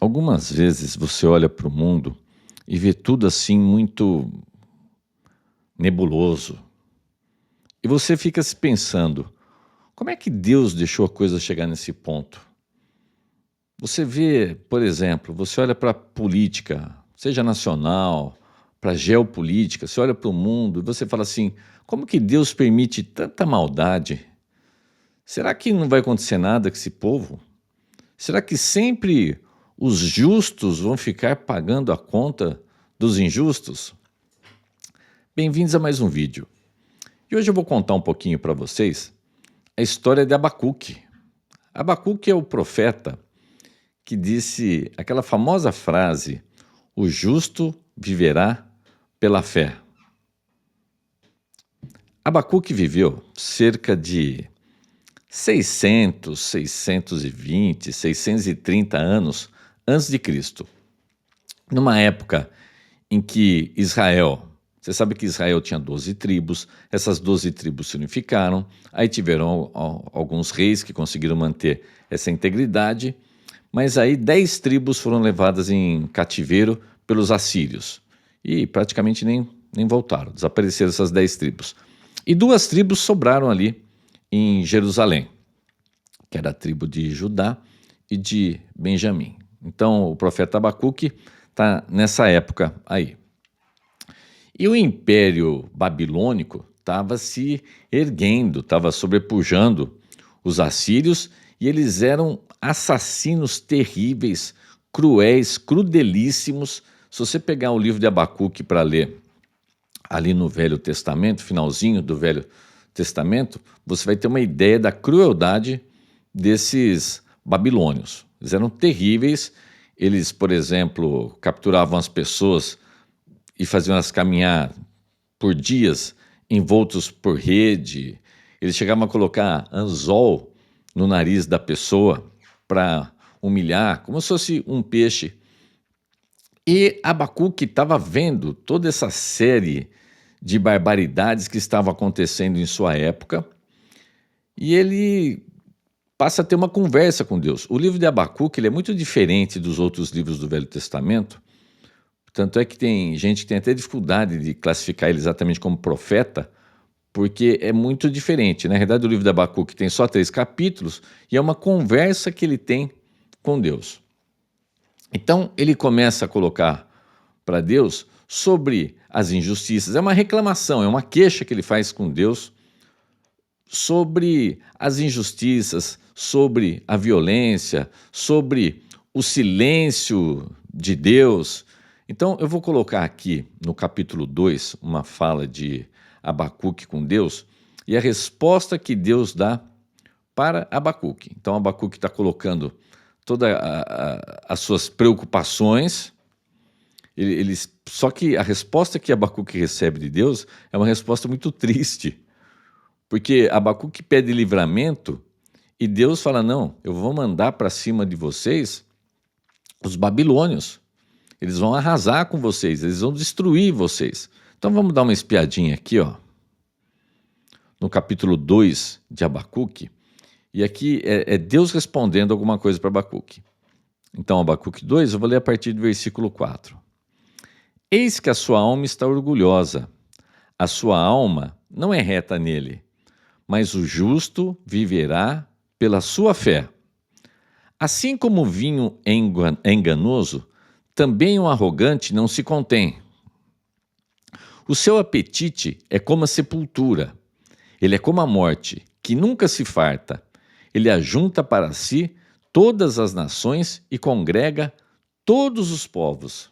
Algumas vezes você olha para o mundo e vê tudo assim muito nebuloso. E você fica se pensando: como é que Deus deixou a coisa chegar nesse ponto? Você vê, por exemplo, você olha para a política, seja nacional, para a geopolítica, você olha para o mundo e você fala assim: como que Deus permite tanta maldade? Será que não vai acontecer nada com esse povo? Será que sempre os justos vão ficar pagando a conta dos injustos? Bem-vindos a mais um vídeo. E hoje eu vou contar um pouquinho para vocês a história de Abacuque. Abacuque é o profeta que disse aquela famosa frase: o justo viverá pela fé. Abacuque viveu cerca de 630 anos antes de Cristo, numa época em que Israel, você sabe que Israel tinha 12 tribos, essas 12 tribos se unificaram, aí tiveram alguns reis que conseguiram manter essa integridade, mas aí 10 tribos foram levadas em cativeiro pelos assírios e praticamente nem voltaram, desapareceram essas 10 tribos. E 2 tribos sobraram ali em Jerusalém, que era a tribo de Judá e de Benjamim. Então o profeta Abacuque está nessa época aí. E o Império Babilônico estava se erguendo, estava sobrepujando os assírios e eles eram assassinos terríveis, cruéis, crudelíssimos. Se você pegar o livro de Abacuque para ler ali no Velho Testamento, finalzinho do Velho Testamento, você vai ter uma ideia da crueldade desses babilônios. Eles eram terríveis, eles, por exemplo, capturavam as pessoas e faziam-nas caminhar por dias envoltos por rede. Eles chegavam a colocar anzol no nariz da pessoa para humilhar, como se fosse um peixe. E Abacuque estava vendo toda essa série de barbaridades que estavam acontecendo em sua época e ele passa a ter uma conversa com Deus. O livro de Abacuque ele é muito diferente dos outros livros do Velho Testamento, tanto é que tem gente que tem até dificuldade de classificar ele exatamente como profeta, porque é muito diferente. Na realidade, o livro de Abacuque tem só 3 capítulos e é uma conversa que ele tem com Deus. Então, ele começa a colocar para Deus sobre as injustiças. É uma reclamação, é uma queixa que ele faz com Deus sobre as injustiças, sobre a violência, sobre o silêncio de Deus. Então, eu vou colocar aqui no capítulo 2 uma fala de Abacuque com Deus e a resposta que Deus dá para Abacuque. Então, Abacuque está colocando todas as suas preocupações, só que a resposta que Abacuque recebe de Deus é uma resposta muito triste, porque Abacuque pede livramento e Deus fala: não, eu vou mandar para cima de vocês os babilônios. Eles vão arrasar com vocês, eles vão destruir vocês. Então vamos dar uma espiadinha aqui, ó, no capítulo 2 de Abacuque. E aqui é Deus respondendo alguma coisa para Abacuque. Então, Abacuque 2, eu vou ler a partir do versículo 4. Eis que a sua alma está orgulhosa, a sua alma não é reta nele, mas o justo viverá pela sua fé. Assim como o vinho é enganoso, também o arrogante não se contém. O seu apetite é como a sepultura, ele é como a morte, que nunca se farta. Ele ajunta para si todas as nações e congrega todos os povos.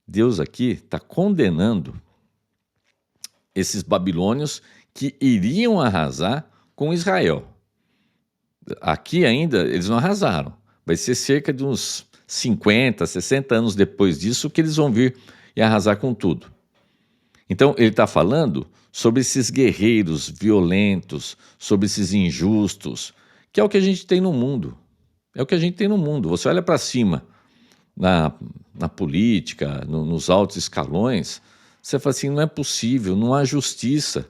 Deus aqui está condenando esses babilônios que iriam arrasar com Israel. Aqui ainda eles não arrasaram. Vai ser cerca de uns 50, 60 anos depois disso que eles vão vir e arrasar com tudo. Então ele está falando sobre esses guerreiros violentos, sobre esses injustos, que é o que a gente tem no mundo. É o que a gente tem no mundo. Você olha para cima, na política, nos altos escalões, você fala assim: não é possível, não há justiça.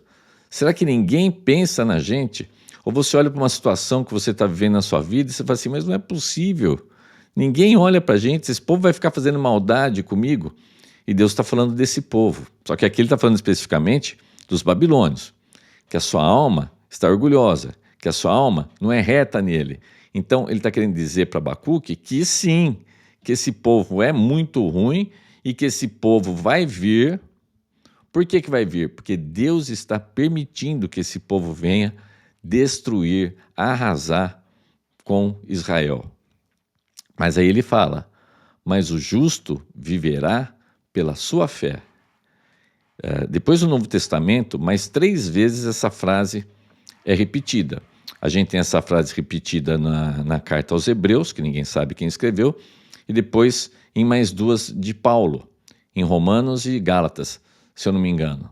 Será que ninguém pensa na gente? Ou você olha para uma situação que você está vivendo na sua vida e você fala assim: mas não é possível, Ninguém olha para a gente, esse povo vai ficar fazendo maldade comigo. E Deus está falando desse povo. Só que aqui ele está falando especificamente dos babilônios, que a sua alma está orgulhosa, que a sua alma não é reta nele. Então ele está querendo dizer para Abacuque que sim, que esse povo é muito ruim e que esse povo vai vir. Por que vai vir? Porque Deus está permitindo que esse povo venha destruir, arrasar com Israel. Mas aí ele fala, mas o justo viverá pela sua fé. Depois do Novo Testamento, mais 3 vezes essa frase é repetida. A gente tem essa frase repetida na carta aos Hebreus, que ninguém sabe quem escreveu, e depois em mais 2 de Paulo, em Romanos e Gálatas, se eu não me engano.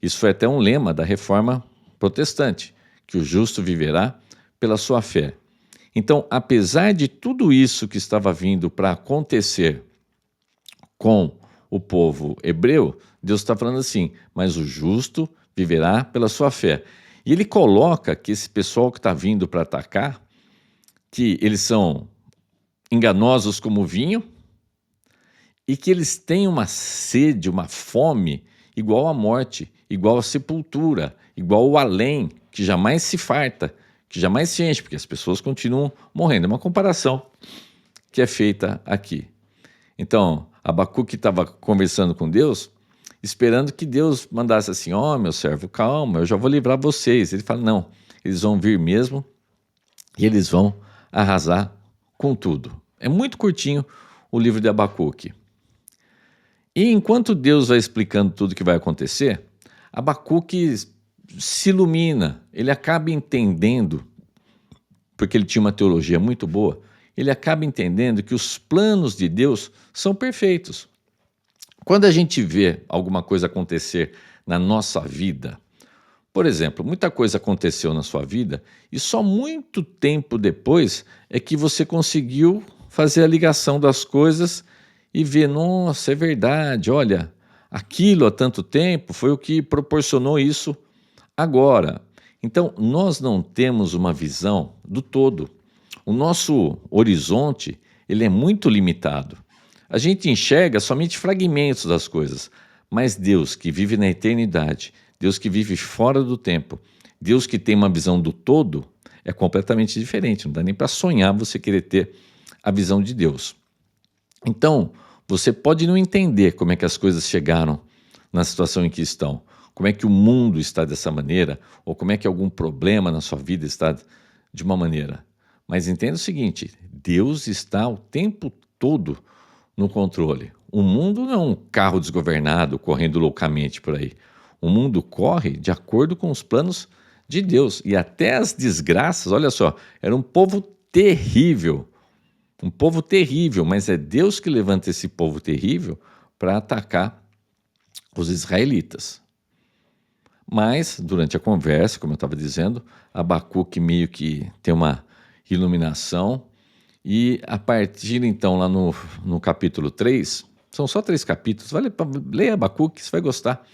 Isso foi até um lema da Reforma Protestante, que o justo viverá pela sua fé. Então, apesar de tudo isso que estava vindo para acontecer com o povo hebreu, Deus está falando assim, mas o justo viverá pela sua fé. E ele coloca que esse pessoal que está vindo para atacar, que eles são enganosos como vinho e que eles têm uma sede, uma fome igual à morte, igual à sepultura, igual ao além, que jamais se farta, que jamais se enche, porque as pessoas continuam morrendo. É uma comparação que é feita aqui. Então, Abacuque estava conversando com Deus, esperando que Deus mandasse assim, ó, meu servo, calma, eu já vou livrar vocês. Ele fala, não, eles vão vir mesmo e eles vão arrasar com tudo. É muito curtinho o livro de Abacuque. E enquanto Deus vai explicando tudo que vai acontecer, Abacuque se ilumina, ele acaba entendendo, porque ele tinha uma teologia muito boa, ele acaba entendendo que os planos de Deus são perfeitos. Quando a gente vê alguma coisa acontecer na nossa vida, por exemplo, muita coisa aconteceu na sua vida e só muito tempo depois é que você conseguiu fazer a ligação das coisas e ver, nossa, é verdade, olha, aquilo há tanto tempo foi o que proporcionou isso agora. Então, nós não temos uma visão do todo. O nosso horizonte, ele é muito limitado. A gente enxerga somente fragmentos das coisas, mas Deus que vive na eternidade, Deus que vive fora do tempo, Deus que tem uma visão do todo, é completamente diferente. Não dá nem para sonhar você querer ter a visão de Deus. Então, você pode não entender como é que as coisas chegaram na situação em que estão, como é que o mundo está dessa maneira, ou como é que algum problema na sua vida está de uma maneira. Mas entenda o seguinte, Deus está o tempo todo no controle. O mundo não é um carro desgovernado correndo loucamente por aí. O mundo corre de acordo com os planos de Deus. E até as desgraças, olha só, era um povo terrível, mas é Deus que levanta esse povo terrível para atacar os israelitas. Mas, durante a conversa, como eu estava dizendo, Abacuque meio que tem uma iluminação e a partir então lá no capítulo 3, são só 3 capítulos, leia Abacuque, você vai gostar.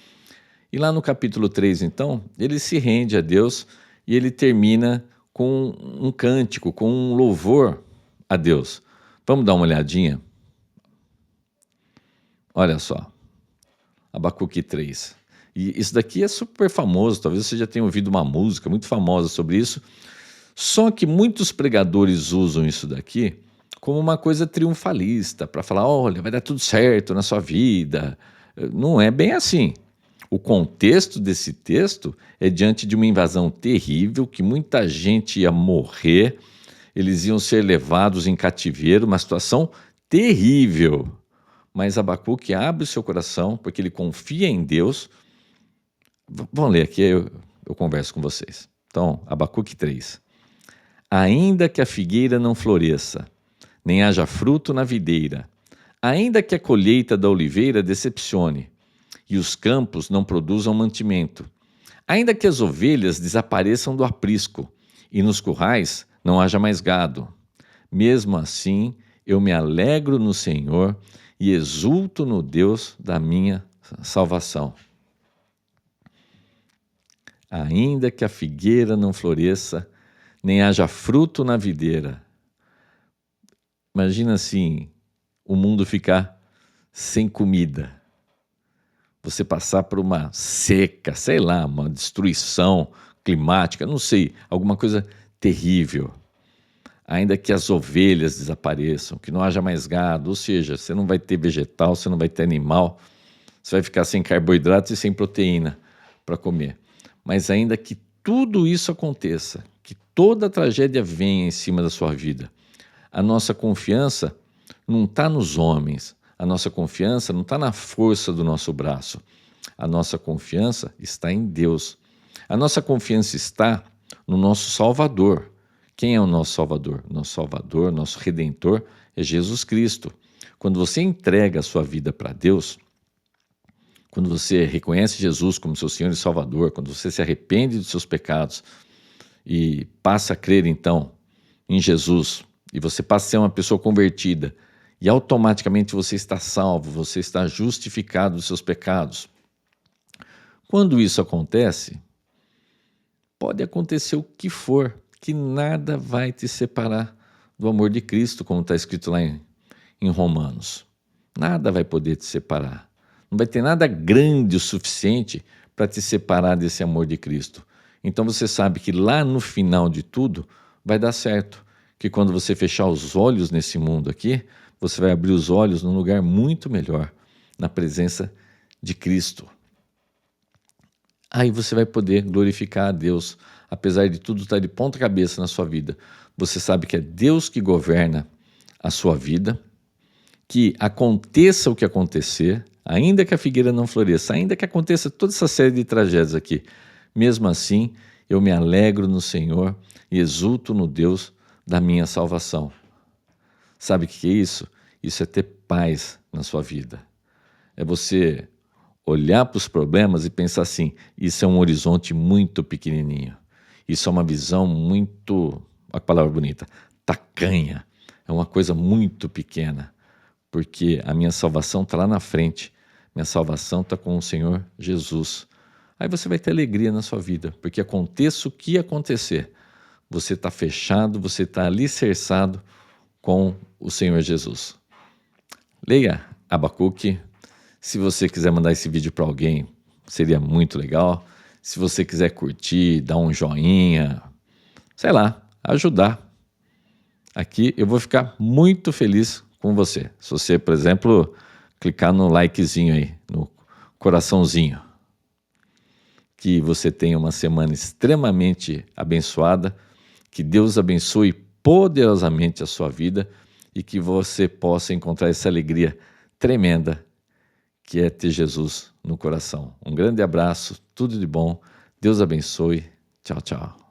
E lá no capítulo 3 então, ele se rende a Deus e ele termina com um cântico, com um louvor a Deus. Vamos dar uma olhadinha? Olha só, Abacuque 3. E isso daqui é super famoso, talvez você já tenha ouvido uma música muito famosa sobre isso, só que muitos pregadores usam isso daqui como uma coisa triunfalista, para falar, olha, vai dar tudo certo na sua vida. Não é bem assim. O contexto desse texto é diante de uma invasão terrível, que muita gente ia morrer, eles iam ser levados em cativeiro, uma situação terrível. Mas Abacuque abre o seu coração, porque ele confia em Deus. Vamos ler aqui, eu converso com vocês. Então, Abacuque 3. Ainda que a figueira não floresça, nem haja fruto na videira, ainda que a colheita da oliveira decepcione, e os campos não produzam mantimento, ainda que as ovelhas desapareçam do aprisco, e nos currais não haja mais gado, mesmo assim eu me alegro no Senhor e exulto no Deus da minha salvação. Ainda que a figueira não floresça, nem haja fruto na videira. Imagina assim, o mundo ficar sem comida, você passar por uma seca, sei lá, uma destruição climática, não sei, alguma coisa terrível. Ainda que as ovelhas desapareçam, que não haja mais gado, ou seja, você não vai ter vegetal, você não vai ter animal, você vai ficar sem carboidratos e sem proteína para comer. Mas ainda que tudo isso aconteça, que toda a tragédia venha em cima da sua vida, a nossa confiança não está nos homens, a nossa confiança não está na força do nosso braço, a nossa confiança está em Deus. A nossa confiança está no nosso Salvador. Quem é o nosso Salvador? Nosso Salvador, nosso Redentor é Jesus Cristo. Quando você entrega a sua vida para Deus, quando você reconhece Jesus como seu Senhor e Salvador, quando você se arrepende dos seus pecados e passa a crer então em Jesus, e você passa a ser uma pessoa convertida, e automaticamente você está salvo, você está justificado dos seus pecados. Quando isso acontece, pode acontecer o que for, que nada vai te separar do amor de Cristo, como está escrito lá em Romanos. Nada vai poder te separar. Não vai ter nada grande o suficiente para te separar desse amor de Cristo. Então você sabe que lá no final de tudo vai dar certo. Que quando você fechar os olhos nesse mundo aqui, você vai abrir os olhos num lugar muito melhor, na presença de Cristo. Aí você vai poder glorificar a Deus, apesar de tudo estar de ponta cabeça na sua vida. Você sabe que é Deus que governa a sua vida, que aconteça o que acontecer, ainda que a figueira não floresça, ainda que aconteça toda essa série de tragédias aqui, mesmo assim eu me alegro no Senhor e exulto no Deus da minha salvação. Sabe o que é isso? Isso é ter paz na sua vida. É você olhar para os problemas e pensar assim, isso é um horizonte muito pequenininho. Isso é uma visão muito, olha que palavra bonita, tacanha. É uma coisa muito pequena, porque a minha salvação está lá na frente. Minha salvação está com o Senhor Jesus. Aí você vai ter alegria na sua vida, porque aconteça o que acontecer, você está fechado, você está alicerçado com o Senhor Jesus. Leia Abacuque. Se você quiser mandar esse vídeo para alguém, seria muito legal. Se você quiser curtir, dar um joinha, sei lá, ajudar. Aqui eu vou ficar muito feliz com você. Se você, por exemplo, clicar no likezinho aí, no coraçãozinho. Que você tenha uma semana extremamente abençoada, que Deus abençoe poderosamente a sua vida e que você possa encontrar essa alegria tremenda que é ter Jesus no coração. Um grande abraço, tudo de bom, Deus abençoe, tchau, tchau.